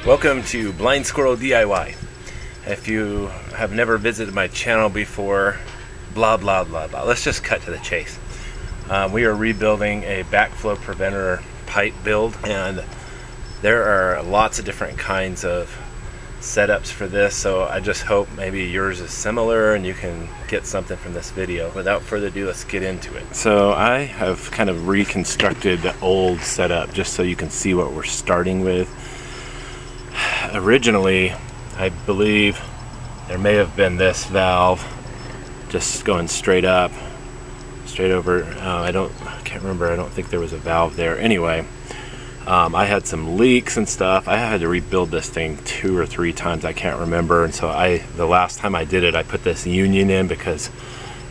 Welcome to Blind Squirrel DIY. If you have never visited my channel before, blah blah blah blah. Let's just cut to the chase. We are rebuilding a backflow preventer pipe build, and there are lots of different kinds of setups for this, so I just hope maybe yours is similar and you can get something from this video. Without further ado, let's get into it. So I have kind of reconstructed the old setup just so you can see what we're starting with. Originally, I believe there may have been this valve just going straight up, straight over. I can't remember. I don't think there was a valve there. Anyway, I had some leaks and stuff. I had to rebuild this thing 2 or 3 times. I can't remember. And so the last time I did it, I put this union in because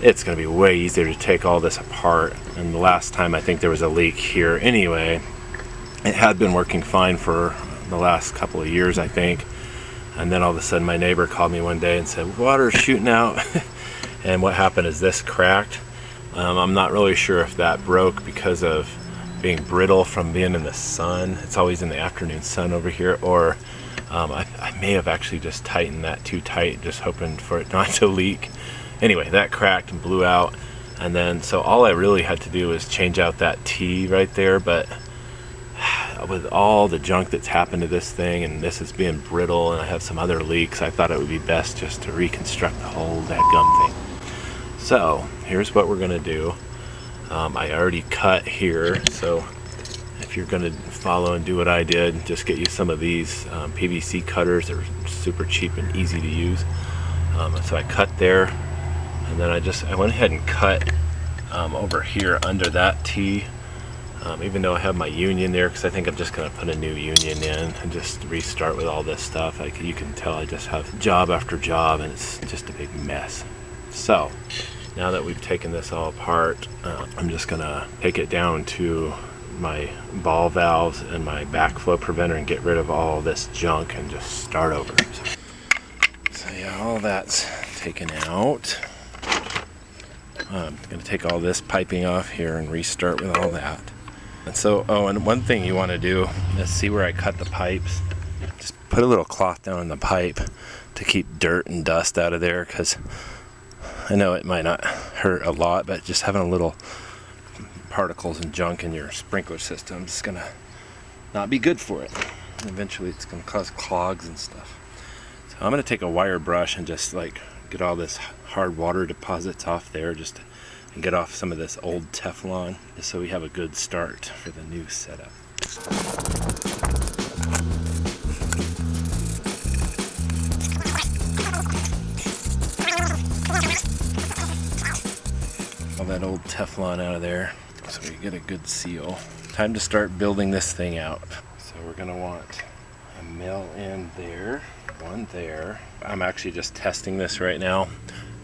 it's going to be way easier to take all this apart. And the last time, I think there was a leak here. Anyway, it had been working fine for the last couple of years, I think. And then all of a sudden my neighbor called me one day and said water's shooting out. And what happened is this cracked. I'm not really sure if that broke because of being brittle from being in the sun. It's always in the afternoon sun over here, or I may have actually just tightened that too tight, just hoping for it not to leak. Anyway, that cracked and blew out, and then so all I really had to do was change out that T right there. But with all the junk that's happened to this thing, and this is being brittle, and I have some other leaks, I thought it would be best just to reconstruct the whole dadgum thing. So here's what we're gonna do. I already cut here, so if you're gonna follow and do what I did, just get you some of these PVC cutters. They're super cheap and easy to use. So I cut there, and then I went ahead and cut over here under that T. Even though I have my union there, because I think I'm just going to put a new union in and just restart with all this stuff. You can tell I just have job after job, and it's just a big mess. So now that we've taken this all apart, I'm just going to take it down to my ball valves and my backflow preventer and get rid of all this junk and just start over. So yeah, all that's taken out. I'm going to take all this piping off here and restart with all that. And so, and one thing you want to do is see where I cut the pipes. Just put a little cloth down on the pipe to keep dirt and dust out of there, because I know it might not hurt a lot, but just having a little particles and junk in your sprinkler system is going to not be good for it. And eventually it's going to cause clogs and stuff. So I'm going to take a wire brush and just like get all this hard water deposits off there, just and get off some of this old Teflon, just so we have a good start for the new setup. All that old Teflon out of there so we get a good seal. Time to start building this thing out. So we're going to want a male end there, one there. I'm actually just testing this right now.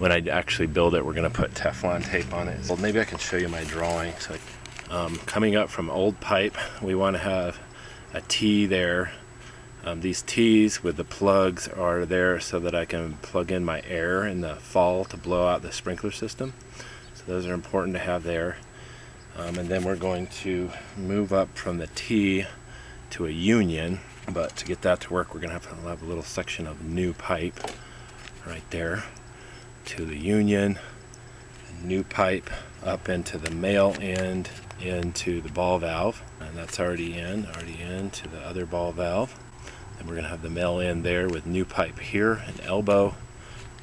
When I actually build it, we're going to put Teflon tape on it. Well, maybe I can show you my drawing. So, coming up from old pipe, we want to have a T there. These T's with the plugs are there so that I can plug in my air in the fall to blow out the sprinkler system. So those are important to have there. And then we're going to move up from the T to a union. But to get that to work, we're going to have a little section of new pipe right there to the union, new pipe up into the male end, into the ball valve, and that's already in to the other ball valve. And we're going to have the male end there with new pipe here, an elbow,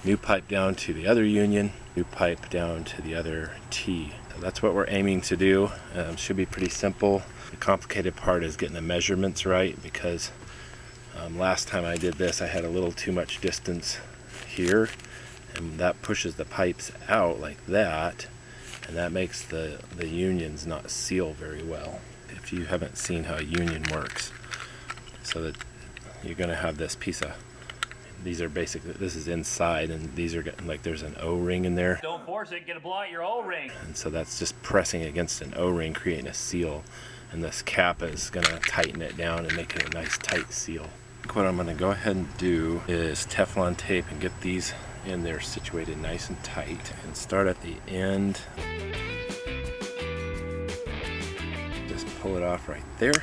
new pipe down to the other union, new pipe down to the other T. So that's what we're aiming to do. Should be pretty simple. The complicated part is getting the measurements right, because last time I did this I had a little too much distance here, and that pushes the pipes out like that, and that makes the unions not seal very well. If you haven't seen how a union works, so that you're going to have this piece of, these are basically, this is inside, and these are like there's an O-ring in there. Don't force it, gonna blow out your O-ring. And so that's just pressing against an O-ring, creating a seal, and this cap is going to tighten it down and make it a nice tight seal. What I'm going to go ahead and do is Teflon tape and get these in there situated nice and tight, and start at the end. Just pull it off right there.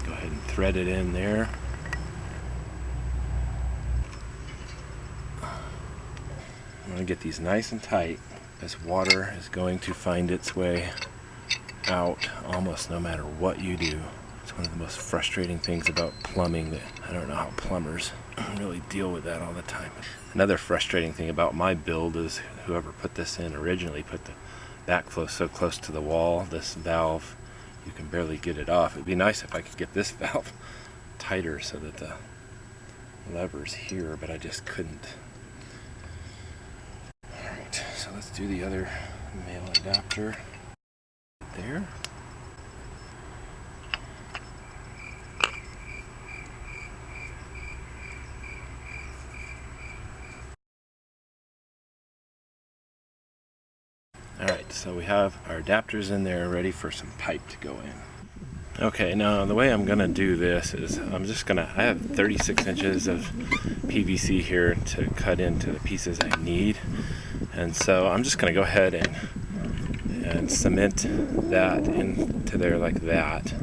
Go ahead and thread it in there. want to get these nice and tight. This water is going to find its way out almost no matter what you do. It's one of the most frustrating things about plumbing that I don't know how plumbers really deal with that all the time. Another frustrating thing about my build is whoever put this in originally put the backflow so close to the wall. This valve, you can barely get it off. It'd be nice if I could get this valve tighter so that the lever's here, but I just couldn't. Alright, so let's do the other male adapter there. Alright, so we have our adapters in there ready for some pipe to go in. Okay, now the way I'm going to do this is I have 36 inches of PVC here to cut into the pieces I need. And so I'm just going to go ahead and cement that into there like that.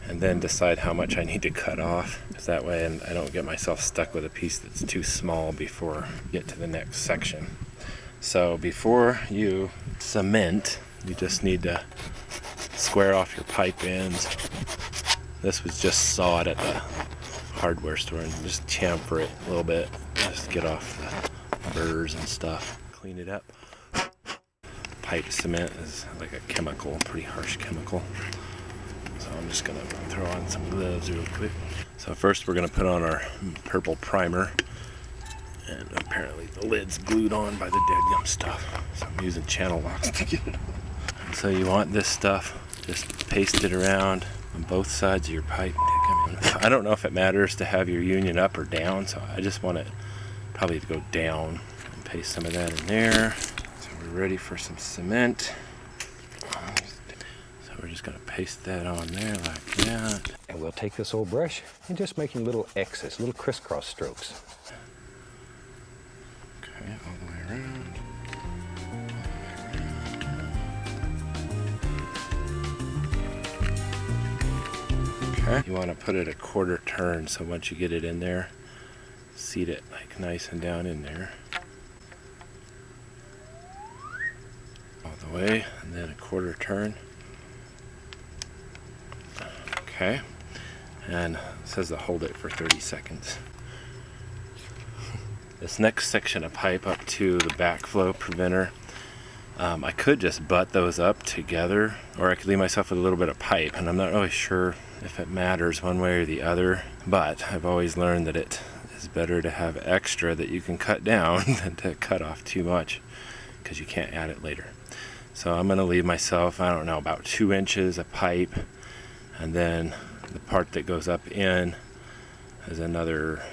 And then decide how much I need to cut off. That way and I don't get myself stuck with a piece that's too small before I get to the next section. So before you cement, you just need to square off your pipe ends. This was just sawed at the hardware store, and just chamfer it a little bit, just get off the burrs and stuff. Clean it up. Pipe cement is like a chemical, pretty harsh chemical. So I'm just gonna throw on some gloves real quick. So first we're gonna put on our purple primer. And apparently the lid's glued on by the deadgum stuff. So I'm using channel locks to get it on. And so you want this stuff just paste it around on both sides of your pipe. I don't know if it matters to have your union up or down, so I just want it probably to go down. And paste some of that in there. So we're ready for some cement. So we're just gonna paste that on there like that. And we'll take this old brush and just making little X's, little crisscross strokes. Okay, all the way around. Okay. You want to put it a quarter turn, so once you get it in there, seat it like nice and down in there. All the way, and then a quarter turn. Okay. And it says to hold it for 30 seconds. This next section of pipe up to the backflow preventer, I could just butt those up together, or I could leave myself with a little bit of pipe, and I'm not really sure if it matters one way or the other, but I've always learned that it is better to have extra that you can cut down than to cut off too much, because you can't add it later. So I'm going to leave myself, I don't know, about 2 inches of pipe, and then the part that goes up in is another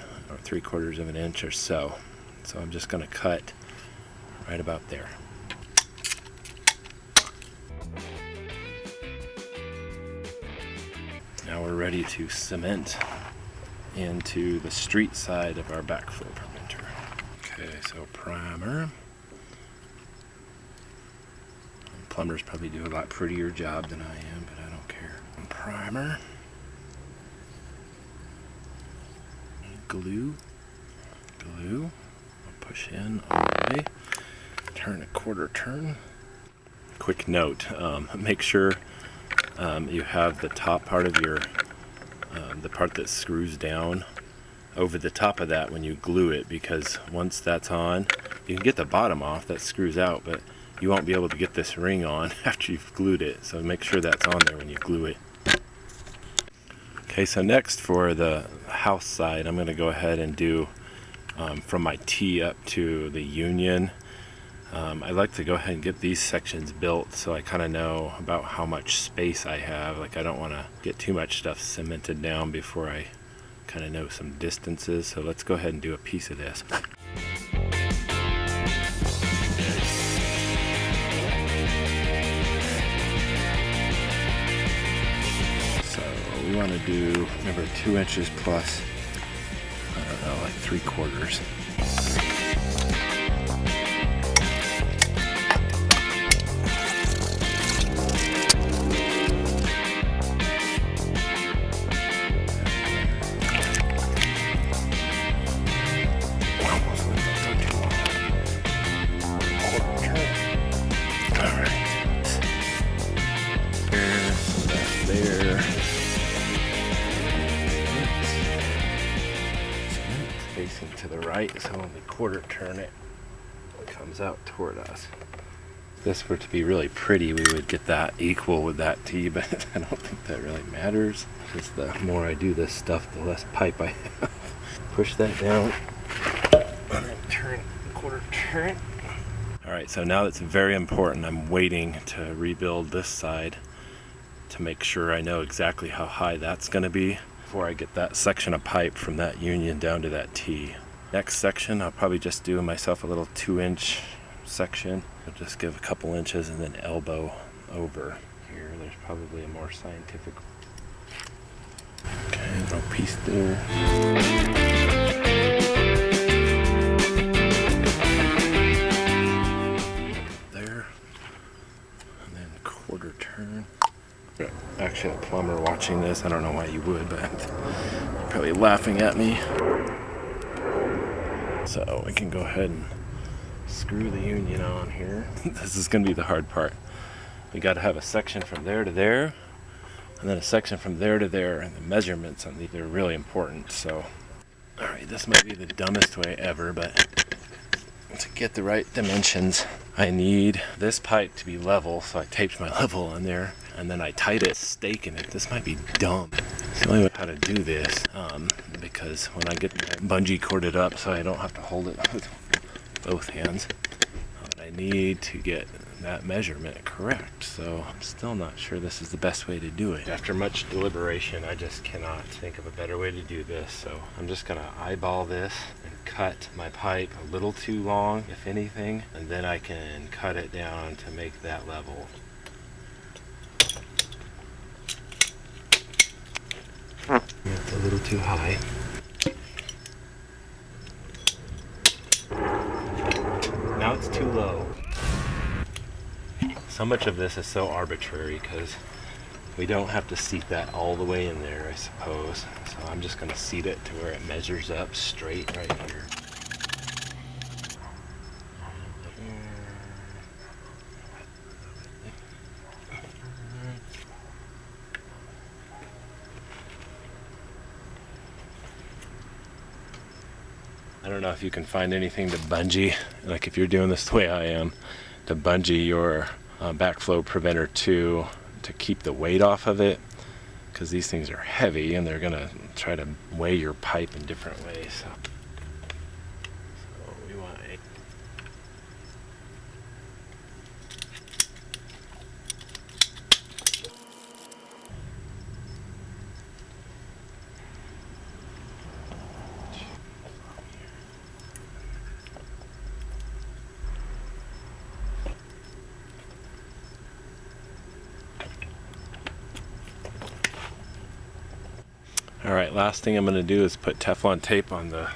3/4 of an inch or so. So I'm just going to cut right about there. Now we're ready to cement into the street side of our backflow preventer. Okay, so primer. Plumbers probably do a lot prettier job than I am, but I don't care. Primer. Glue. I'll push in all the way. Turn a quarter turn. Quick note, make sure you have the top part of your, the part that screws down over the top of that when you glue it, because once that's on, you can get the bottom off, that screws out, but you won't be able to get this ring on after you've glued it, so make sure that's on there when you glue it. Okay, so next for the house side, I'm going to go ahead and do from my T up to the union. I like to go ahead and get these sections built so I kind of know about how much space I have. Like, I don't want to get too much stuff cemented down before I kind of know some distances. So let's go ahead and do a piece of this. We want to do, remember, 2 inches plus, I don't know, like 3/4. to the right, so when we quarter turn it, it comes out toward us. If this were to be really pretty, we would get that equal with that T, but I don't think that really matters. Because the more I do this stuff, the less pipe I have. Push that down, and then turn, quarter turn. Alright, so now it's very important. I'm waiting to rebuild this side to make sure I know exactly how high that's going to be before I get that section of pipe from that union down to that T. Next section, I'll probably just do myself a little 2-inch section. I'll just give a couple inches and then elbow over here. There's probably a more scientific. Okay, little piece there. There. And then quarter turn. Actually, a plumber watching this, I don't know why you would, but you're probably laughing at me. So we can go ahead and screw the union on here. This is going to be the hard part. We got to have a section from there to there, and then a section from there to there, and the measurements on these are really important. So, all right, this might be the dumbest way ever, but to get the right dimensions, I need this pipe to be level, so I taped my level on there, and then I tied it, stake in it. This might be dumb. It's the only way how to do this, because when I get my bungee corded up, so I don't have to hold it with both hands, I need to get that measurement correct. So I'm still not sure this is the best way to do it. After much deliberation, I just cannot think of a better way to do this. So I'm just gonna eyeball this and cut my pipe a little too long, if anything, and then I can cut it down to make that level. It's a little too high. Now it's too low. So much of this is so arbitrary because we don't have to seat that all the way in there, I suppose. So I'm just going to seat it to where it measures up straight right here. I don't know if you can find anything to bungee, like if you're doing this the way I am, to bungee your backflow preventer to keep the weight off of it, because these things are heavy and they're gonna try to weigh your pipe in different ways. So we want Alright, last thing I'm going to do is put Teflon tape on the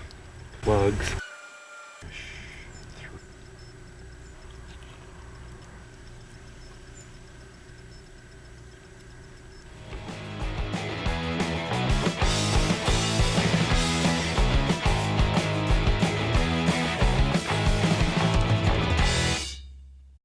plugs.